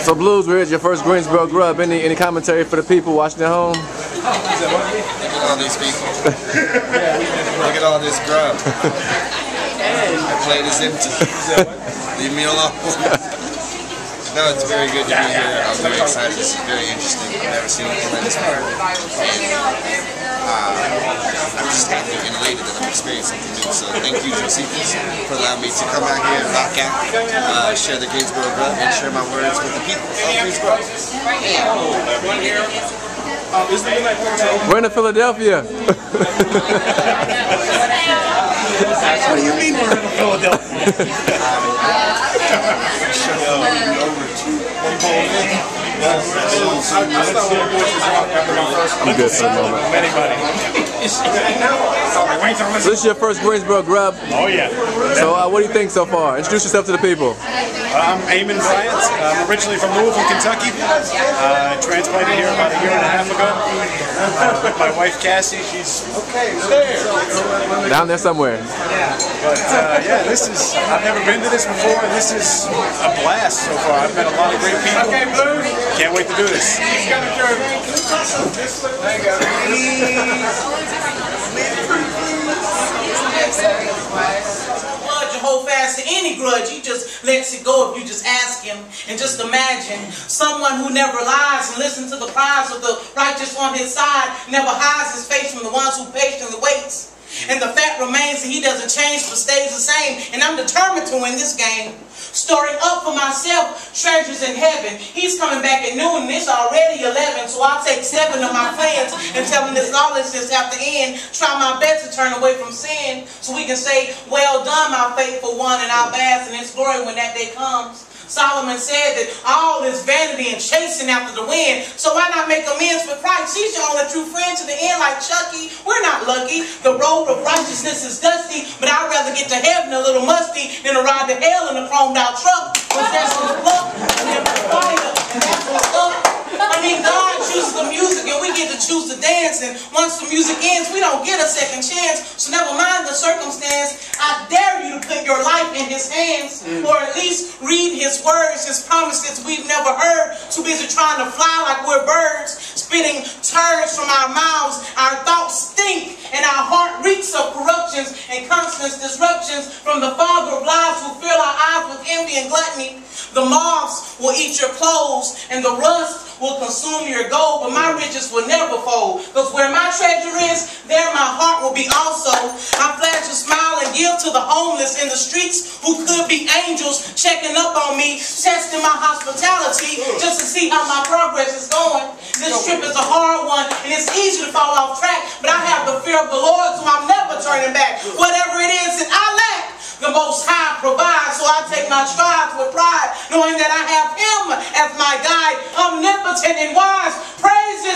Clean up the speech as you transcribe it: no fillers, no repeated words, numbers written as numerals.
So Blues, we're at your first Greensboro Grub. Any commentary for the people watching at home? Look at all these people. Look at all this grub. My plate is empty. Leave me alone. No, it's very good to be here. I'm very excited. This is very interesting. I've never seen anything like this before. I'm just happy and elated that I'm experiencing something new. So thank you, Josephus, for allowing me to come out here and rock out, share the Greensboro Grub, and share my words with the people of Greensboro. We're in Philadelphia. What do you mean we're in Philadelphia? I'm good for the moment. So this is your first Greensboro Grub? Oh yeah. So what do you think so far? Introduce yourself to the people. I'm Eamon Bryant. I'm originally from Louisville, Kentucky. I transplanted here about 1.5 years ago. With my wife Cassie, she's there. Down there somewhere. But yeah, I've never been to this before, and this is a blast so far. I've met a lot of great people. Can't wait to do this. You hold fast to any grudge, he just lets it go if you just ask him. And just imagine someone who never lies and listens to the cries of the righteous on his side, never hides his face from the ones who patiently waits. And the fact remains that he doesn't change but stays the same. And I'm determined to win this game. Storing up for myself treasures in heaven. He's coming back at noon and it's already 11. So I'll take 7 of my friends and tell them this lawlessness have to end. Try my best to turn away from sin so we can say, well done, my faithful one, and I'll bask in its glory when that day comes. Solomon said that all is vanity and chasing after the wind. So why not make amends for Christ? He's your only true friend to the end, like Chucky. We're not lucky. The road of righteousness is dusty, but I'd rather get to heaven a little musty than to ride to hell in a chromed out truck. Because that's what's luck, and that's fire, and that's what's up. I mean, God chooses the music and we get to choose the dance, and once the music ends, we don't get a second chance. So never mind the circumstance. I dare you to put your life in his hands, or at least read his words, his promises we've never heard. Too busy trying to fly like we're birds, spitting turds from our mouths. Our thoughts stink and our heart reeks of corruptions and constant disruptions from the father of lies who fill our eyes with envy and gluttony. The moths will eat your clothes and the rust will consume your gold, but my riches will never fold. Because where my treasure is, there my heart will be also. I flash a smile and give to the homeless in the streets who could be angels checking up on me, testing my hospitality just to see how my progress is going. This trip is a hard one and it's easy to fall off track, but I have the fear of the Lord, so I'm never turning back. Whatever it is that I lack, the Most High provides, so I take my strides with pride, knowing that I have Him as my guide, omnipotent and wise. Praise Him.